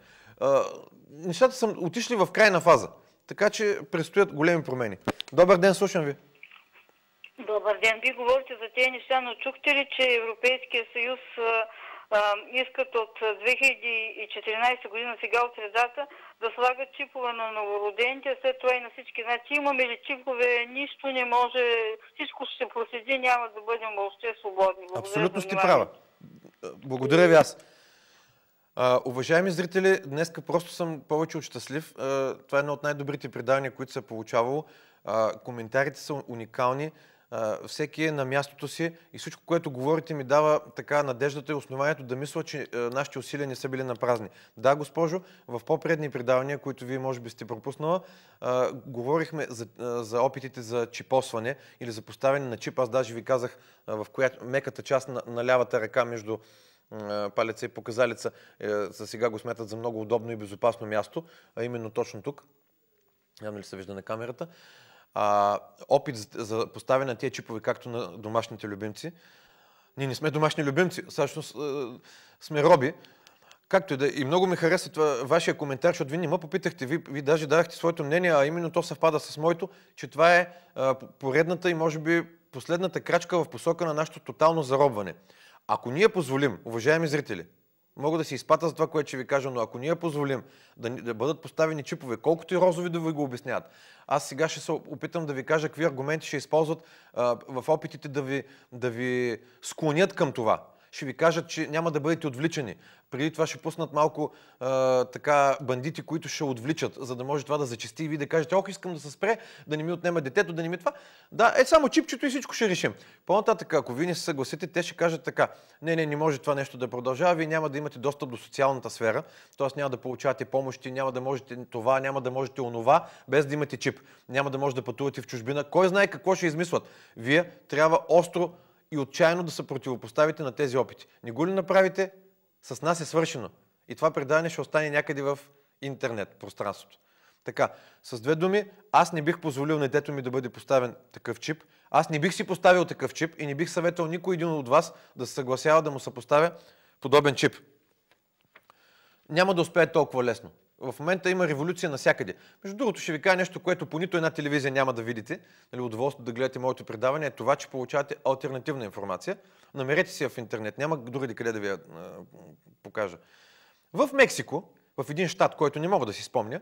Нещата са отишли в крайна фаза, така че предстоят големи промени. Добър ден, слушам ви. Добър ден. Вие говорите за тези неща, но чухте ли, че Европейския съюз искат от 2014 година, сега от средата, да слагат чипове на новородените, след това и на всички. Значи имаме ли чипове, нищо не може, всичко ще се проследи, няма да бъдем въобще свободни. Абсолютно сте права. Благодаря ви аз. Уважаеми зрители, днеска просто съм повече от щастлив. Това е едно от най-добрите предавания, които се е получавало. Коментарите са уникални. Всеки е на мястото си и всичко, което говорите, ми дава така надеждата и основанието да мисля, че нашите усилия не са били напразни. Да, госпожо, в по-предни предавания, които вие може би сте пропуснала, говорихме за опитите за чипосване или за поставяне на чип. Аз даже ви казах в меката част на лявата ръка между палеца и показалеца, за сега го смятат за много удобно и безопасно място, а именно точно тук. Явно ли се вижда на камерата? Опит за поставяне на тия чипове, както на домашните любимци. Ние не сме домашни любимци, всъщност сме роби. Както и да. И много ми хареса това, вашия коментар, защото вие не ме попитахте, ви даже дадахте своето мнение, а именно то съвпада с моето, че това е поредната и може би последната крачка в посока на нашето тотално заробване. Ако ние позволим, уважаеми зрители, мога да се изпата за това, което ще ви кажа, но ако ние позволим да бъдат поставени чипове, колкото и розови да ви го обясняват, аз сега ще се опитам да ви кажа какви аргументи ще използват в опитите да ви склонят към това. Ще ви кажат, че няма да бъдете отвличани. Преди това ще пуснат малко така бандити, които ще отвличат, за да може това да зачисти и вие да кажете, ох, искам да се спре, да не ми отнема детето, да не ми това. Да, само чипчето и всичко ще решим. По-нататък, ако вие не се съгласите, те ще кажат така, не може това нещо да продължава, вие няма да имате достъп до социалната сфера, т.е. няма да получавате помощи, няма да можете това, няма да можете онова, без да имате чип. Няма да може да пътувате в чужбина. Кой знае какво ще измислят. Вие трябва остро и отчаяно да се противопоставите на тези опити. Не го ли направите, с нас е свършено. И това предаване ще остане някъде в интернет пространството. Така, с две думи, аз не бих позволил на детето ми да бъде поставен такъв чип. Аз не бих си поставил такъв чип и не бих съветвал никой един от вас да се съгласява да му се поставя подобен чип. Няма да успее толкова лесно. В момента има революция навсякъде. Между другото, ще ви кажа нещо, което по нито една телевизия няма да видите. Удоволствие да гледате моето предаване е това, че получавате алтернативна информация. Намерете си я в интернет. Няма другаде къде да ви я покажа. В Мексико, в един щат, който не мога да си спомня,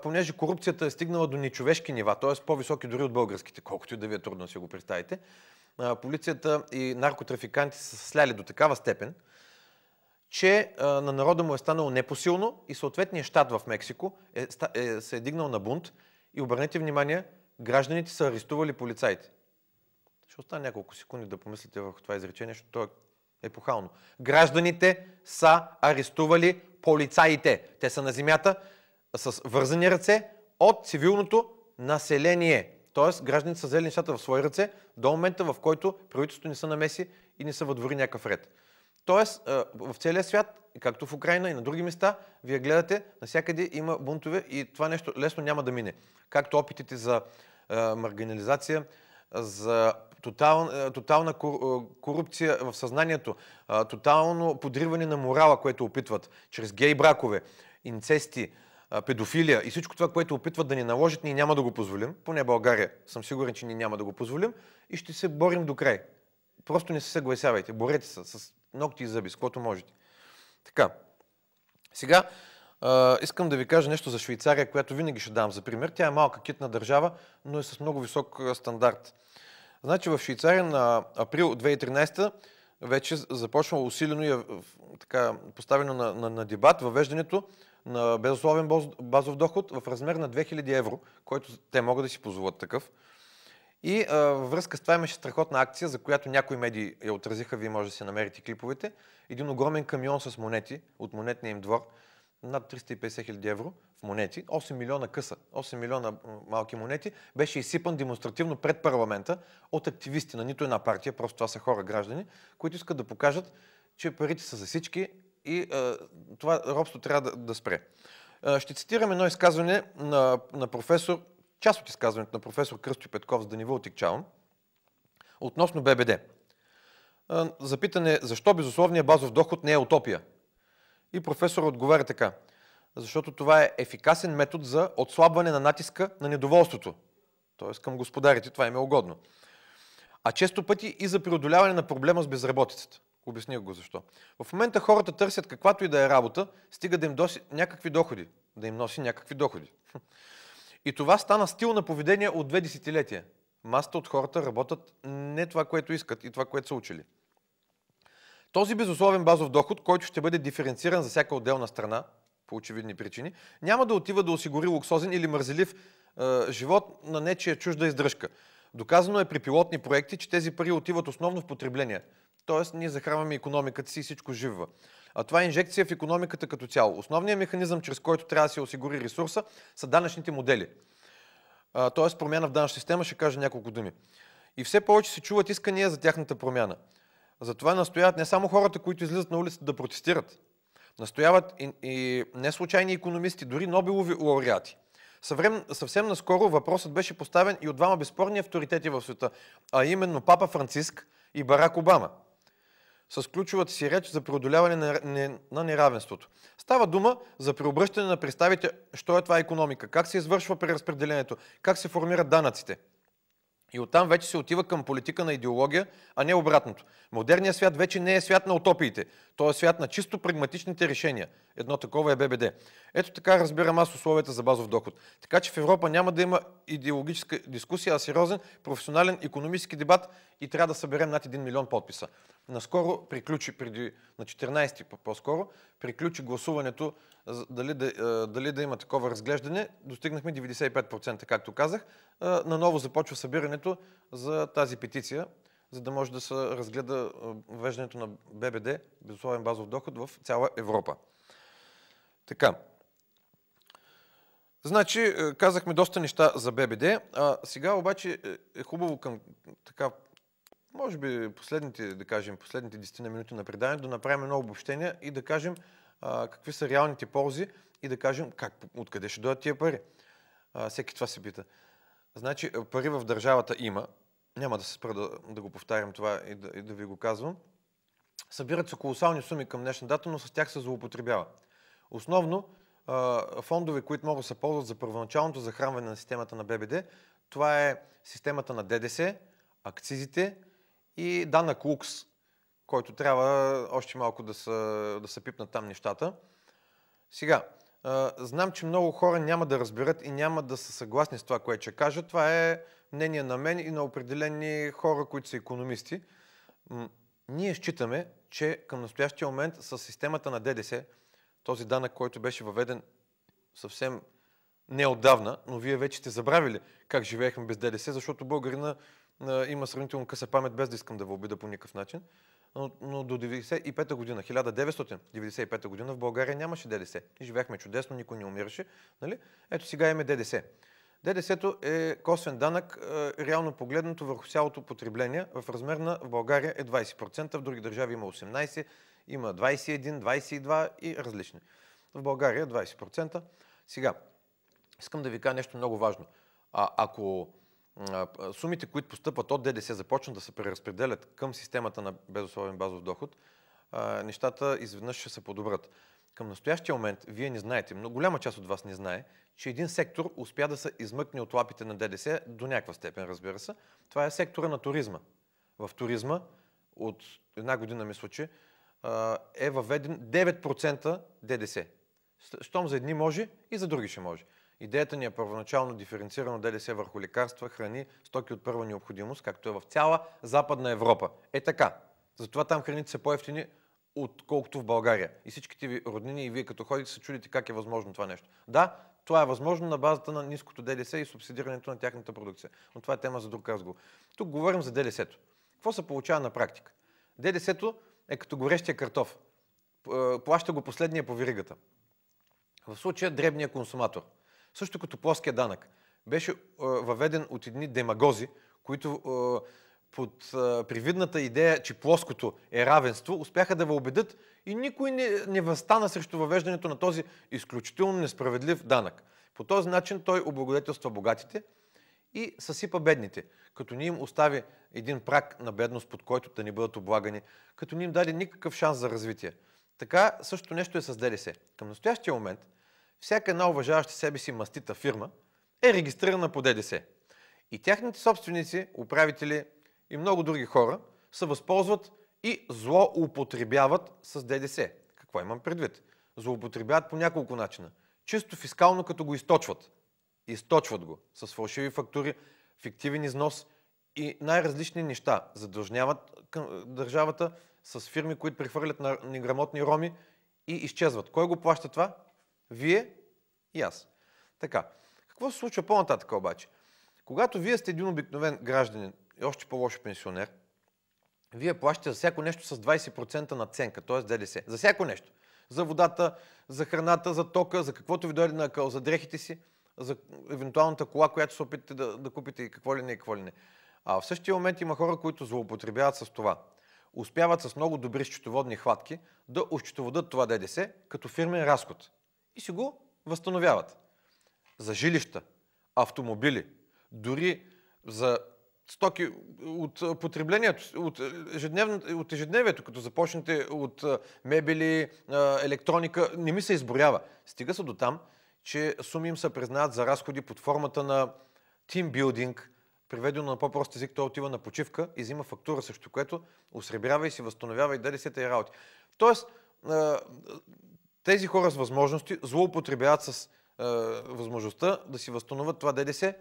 понеже корупцията е стигнала до нечовешки нива, т.е. по-високи дори от българските, колкото и да ви е трудно да си го представите, полицията и наркотрафиканти са сляли до такава степен, че на народа му е станало непосилно и съответният щат в Мексико се е дигнал на бунт и обърнете внимание, гражданите са арестували полицаите. Ще остане няколко секунди да помислите върху това изречение, защото то е епохално. Гражданите са арестували полицаите. Те са на земята с вързани ръце от цивилното население. Тоест, гражданите са взели нещата в свои ръце до момента, в който правителството не са намеси и не са въдвори някакъв ред. Тоест, в целия свят, както в Украйна и на други места, вие гледате, навсякъде има бунтове и това нещо лесно няма да мине. Както опитите за маргинализация, за тотална корупция в съзнанието, тотално подриване на морала, което опитват чрез гей бракове, инцести, педофилия и всичко това, което опитват да ни наложат, ние няма да го позволим. Поне България съм сигурен, че ние няма да го позволим и ще се борим до край. Просто не се съгласявайте, борете се с ногти и зъби, с което можете. Така, сега искам да ви кажа нещо за Швейцария, която винаги ще дам за пример. Тя е малка китна държава, но е с много висок стандарт. Значи в Швейцария на април 2013 вече започва усилено и така поставено на дебат въвеждането на безусловен базов доход в размер на 2000 евро, който те могат да си позволят такъв. И във връзка с това имаше страхотна акция, за която някои медии я отразиха, вие може да си намерите клиповете. Един огромен камион с монети от монетния им двор, над 350 хиляди евро в монети, 8 милиона къса, 8 милиона малки монети, беше изсипан демонстративно пред парламента от активисти на нито една партия, просто това са хора, граждани, които искат да покажат, че парите са за всички и това робство трябва да спре. Ще цитирам едно изказване на професор, част от изказването на професор Кръстю Петков, за да не ви отекчавам, относно ББД. Запитане, защо безусловният базов доход не е утопия? И професор отговаря така, защото това е ефикасен метод за отслабване на натиска на недоволството, т.е. към господарите, това им е угодно. А често пъти и за преодоляване на проблема с безработицата. Обясних го защо. В момента хората търсят каквато и да е работа, стига да им носи някакви доходи. И това стана стил на поведение от 2 десетилетия. Масата от хората работят не това, което искат и това, което са учили. Този безусловен базов доход, който ще бъде диференциран за всяка отделна страна, по очевидни причини, няма да отива да осигури луксозен или мързелив живот на нечия чужда издръжка. Доказано е при пилотни проекти, че тези пари отиват основно в потребление. Тоест, ние захранваме икономиката си и всичко живва. А това е инжекция в икономиката като цяло. Основният механизъм, чрез който трябва да се осигури ресурса, са данъчните модели. Тоест, промяна в данъчна система, ще кажа няколко думи. И все повече се чуват искания за тяхната промяна. Затова настояват не само хората, които излизат на улицата да протестират. Настояват и не случайни икономисти, дори Нобелови лауреати. Съвсем наскоро въпросът беше поставен и от двама безспорни авторитети в света, а именно Папа Франциск и Барак Обама, с ключовата си реч за преодоляване на неравенството. Става дума за преобръщане на представите, що е това икономика, как се извършва преразпределението, как се формират данъците. И оттам вече се отива към политика на идеология, а не обратното. Модерният свят вече не е свят на утопиите, то е свят на чисто прагматичните решения. Едно такова е ББД. Ето така разбирам аз условията за базов доход. Така че в Европа няма да има идеологическа дискусия, а сериозен професионален икономически дебат и трябва да съберем над 1 милион подписа. Наскоро приключи, на 14-ти по-скоро, приключи гласуването дали да има такова разглеждане. Достигнахме 95%, както казах. Наново започва събирането за тази петиция, за да може да се разгледа въвеждането на ББД, безусловен базов доход, в цяла Европа. Така. Значи, казахме доста неща за ББД, а сега обаче е хубаво към така, може би последните 10 минути на предаването да направим едно обобщение и да кажем какви са реалните ползи и да кажем откъде ще дойдат тия пари. Всеки това се пита. Значи, пари в държавата има. Няма да се спра да го повтарям това и да ви го казвам. Събират се колосални суми към днешна дата, но с тях се злоупотребява. Основно фондове, които могат да се ползват за първоначалното захранване на системата на ББД, това е системата на ДДС, акцизите и данък лукс, който трябва още малко да се пипнат там нещата. Сега, знам, че много хора няма да разберат и няма да са съгласни с това, което ще кажа. Това е мнение на мен и на определени хора, които са икономисти. Ние считаме, че към настоящия момент с системата на ДДС, този данък, който беше въведен съвсем неотдавна, но вие вече сте забравили как живеехме без ДДС, защото българина има сравнително къса памет, без да искам да ви обида по никакъв начин. Но до 1995 година, 1995 година в България нямаше ДДС. Живяхме чудесно, никой не умираше. Нали? Ето сега имаме ДДС. ДДС-то е косвен данък, реално погледнато върху цялото потребление. В размер в България е 20%, в други държави има 18%, има 21%, 22% и различни. В България 20%. Сега, искам да ви кажа нещо много важно. Ако сумите, които постъпват от ДДС, започнат да се преразпределят към системата на безусловен базов доход, нещата изведнъж ще се подобрат. Към настоящия момент, вие не знаете, но голяма част от вас не знае, че един сектор успя да се измъкне от лапите на ДДС до някаква степен, разбира се. Това е сектора на туризма. В туризма от една година, мисля, че е въведен 9% ДДС. Щом за едни може и за други ще може. Идеята ни е първоначално диференцирано ДДС върху лекарства, храни, стоки от първа необходимост, както е в цяла Западна Европа. Е така. Затова там храните са по-евтини отколкото в България. И всичките ви роднини и вие като ходите се чудите как е възможно това нещо. Да, това е възможно на базата на ниското ДДС и субсидирането на тяхната продукция. Но това е тема за друг разговор. Тук говорим за ДДС-то. Какво се получава на практика? ДДС-то е като горещия картоф. Плаща го последния по веригата. В случая дребния консуматор. Също като плоския данък. Беше въведен от едни демагози, които под привидната идея, че плоското е равенство, успяха да ви убедят и никой не възстана срещу въвеждането на този изключително несправедлив данък. По този начин той облагодетелства богатите и съсипа бедните, като не им остави един праг на бедност, под който да не бъдат облагани, като не им даде никакъв шанс за развитие. Така също нещо е с ДДС. Към настоящия момент всяка една уважаваща себе си мастита фирма е регистрирана по ДДС. И тяхните собственици, управители и много други хора се възползват и злоупотребяват с ДДС. Какво имам предвид? Злоупотребяват по няколко начина. Чисто фискално, като го източват. Източват го с фалшиви фактури, фиктивен износ и най-различни неща. Задлъжняват държавата с фирми, които прехвърлят на неграмотни роми и изчезват. Кой го плаща това? Вие и аз. Така. Какво се случва по-нататък обаче? Когато вие сте един обикновен гражданин и още по-лошо пенсионер, вие плащате за всяко нещо с 20% надценка, т.е. ДДС. За всяко нещо. За водата, за храната, за тока, за каквото ви дойде на акъл, за дрехите си, за евентуалната кола, която се опитате да купите и какво ли не и какво ли не. А в същия момент има хора, които злоупотребяват с това. Успяват с много добри счетоводни хватки да осчетоводят това ДДС като фирмен разход. И си го възстановяват. За жилища, автомобили, дори за стоки от потреблението, от ежедневието, като започнете от мебели, електроника, не ми се изброява. Стига се до там, че суми им се признават за разходи под формата на тимбилдинг, приведено на по-прост език, той отива на почивка и взима фактура, също което осребрява и си възстановява и ДДС-та и работи. Тоест, тези хора с възможности злоупотребяват с възможността да си възстановят това ДДС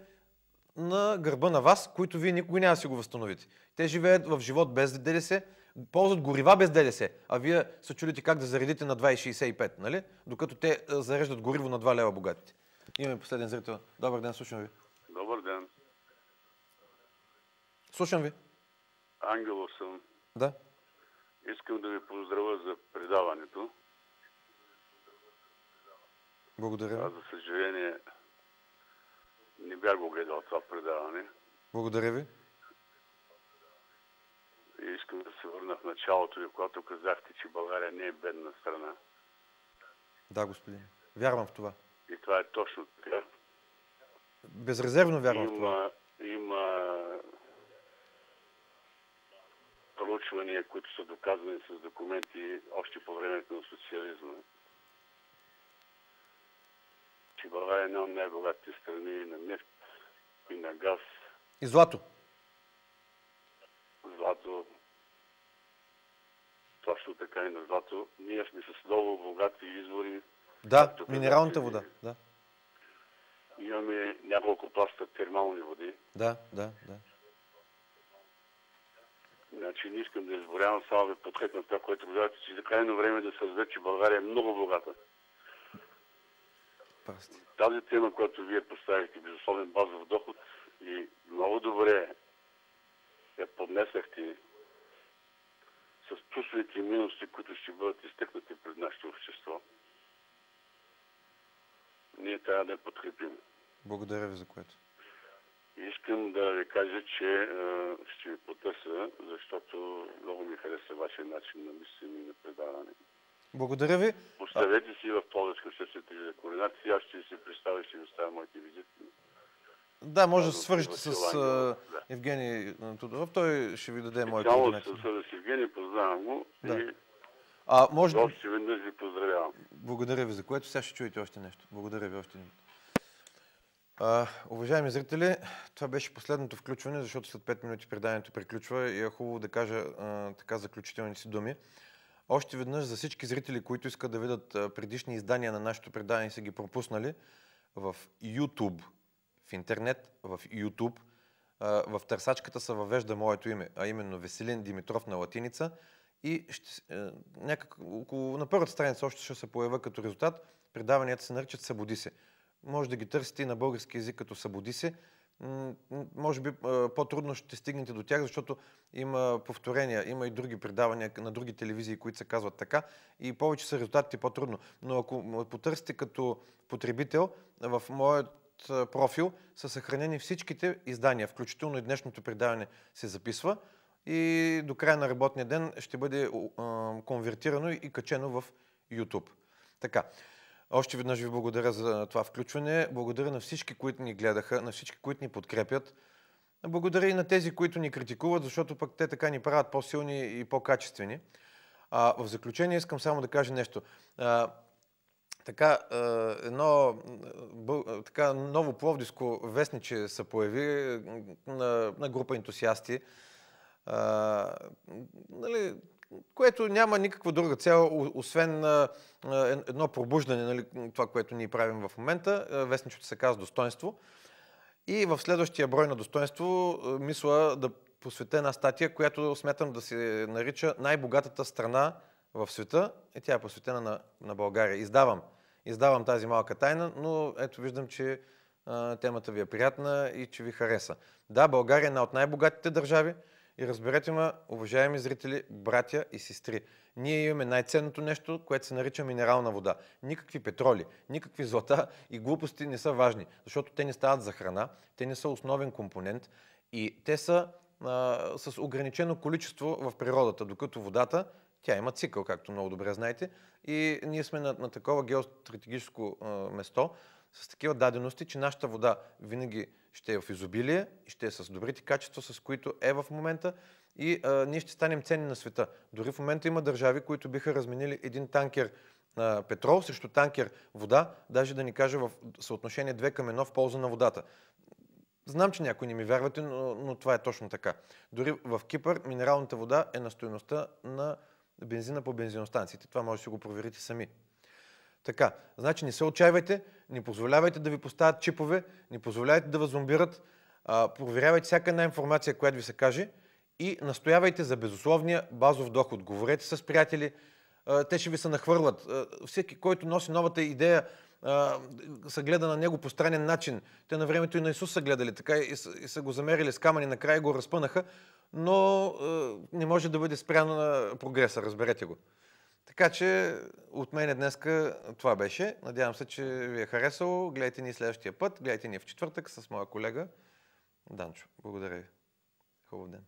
на гърба на вас, които вие никога няма да си го възстановите. Те живеят в живот без ДДС, ползват горива без ДДС, а вие се чудите как да заредите на 2,65, нали? Докато те зареждат гориво на 2 лева богатите. Имаме последен зрител. Добър ден, слушам ви. Добър ден. Слушам ви. Ангелов съм. Да. Искам да ви поздравя за предаването. Благодаря. Аз, за съжаление, не бях го гледал това предаване. Благодаря ви. И искам да се върна в началото ви, когато казахте, че България не е бедна страна. Да, господин. Вярвам в това. И това е точно така. Безрезервно вярвам в това. Има проучвания, които са доказани с документи още по времето на социализма, че България е една от най-богатите страни на нефт и на газ. И злато. Злато. Точно така и на злато. Ние сме с много богати извори. Да, минералната вода. Да. Имаме няколко пласта термални води. Да. Значи не искам да изборявам, само ви подкрепям това, което казвате, че за крайно време да се разбере, че България е много богата. Тази тема, която вие поставихте, безусловен базов доход, и много добре я поднесахте с плюсовете и минусите, които ще бъдат изтъкнати пред нашето общество. Ние трябва да я подкрепим. Благодаря ви за което. Искам да ви кажа, че ще ви потърся, защото много ми хареса вашия начин на мислене и на предаване. Благодаря ви. Поставете си в Пловдивска обществена координация. Аз ще се представя и ще ви оставя моите визитки. Да, може да свържете с Евгений Тодоров. Той ще ви даде моите координации. С Евгений познавам го. Да. И може... още веднъж ви поздравявам. Благодаря ви за което. Сега ще чуете още нещо. Благодаря ви още нещо. Уважаеми зрители, това беше последното включване, защото след 5 минути преданието приключва и е хубаво да кажа така заключителните си думи. Още веднъж за всички зрители, които искат да видят предишни издания на нашето предаване и са ги пропуснали, в YouTube, в интернет, в YouTube, в търсачката се въвежда моето име, а именно Веселин Димитров на латиница и на първата страница още ще се появя като резултат. Предаванията се наричат Събуди се. Може да ги търсите и на български език като Събуди се. Може би по-трудно ще стигнете до тях, защото има повторения, има и други предавания на други телевизии, които се казват така и повече са резултатите по-трудно. Но ако потърсите като потребител, в моят профил са съхранени всичките издания, включително и днешното предаване се записва и до края на работния ден ще бъде конвертирано и качено в YouTube. Така. Още веднъж ви благодаря за това включване. Благодаря на всички, които ни гледаха, на всички, които ни подкрепят. Благодаря и на тези, които ни критикуват, защото пък те така ни правят по-силни и по-качествени. В заключение искам само да кажа нещо. Едно ново пловдивско вестниче се появи на група ентусиасти, което няма никаква друга цел, освен едно пробуждане, това, което ние правим в момента. Вестничето се казва Достойнство. И в следващия брой на Достойнство мисля да посветя една статия, която смятам да се нарича Най-богатата страна в света. И тя е посветена на България. Издавам тази малка тайна, но ето виждам, че темата ви е приятна и че ви хареса. Да, България е една от най-богатите държави. И разберете ме, уважаеми зрители, братя и сестри, ние имаме най-ценното нещо, което се нарича минерална вода. Никакви петроли, никакви злата и глупости не са важни, защото те не стават за храна, те не са основен компонент и те са с ограничено количество в природата, докато водата, тя има цикъл, както много добре знаете, и ние сме на такова геостратегическо место, с такива дадености, че нашата вода винаги ще е в изобилие и ще е с добрите качества, с които е в момента и ние ще станем ценни на света. Дори в момента има държави, които биха разменили един танкер петрол срещу танкер вода, даже да ни кажа в съотношение 2:1 в полза на водата. Знам, че някои не ми вярвате, но това е точно така. Дори в Кипър минералната вода е на стойността на бензина по бензиностанциите. Това може да си го проверите сами. Така, значи не се отчаивайте, не позволявайте да ви поставят чипове, не позволявайте да вас зомбират, проверявайте всяка една информация, която ви се каже и настоявайте за безусловния базов доход. Говорете с приятели, те ще ви се нахвърлят. Всеки, който носи новата идея, се гледа на него по странен начин. Те на времето и на Исус са гледали така и са го замерили с камъни, накрая го разпънаха, но не може да бъде спряно на прогреса, разберете го. Така че от мен днеска това беше. Надявам се, че ви е харесало. Гледайте ни следващия път. Гледайте ни в четвъртък с моя колега Данчо. Благодаря ви. Хубав ден.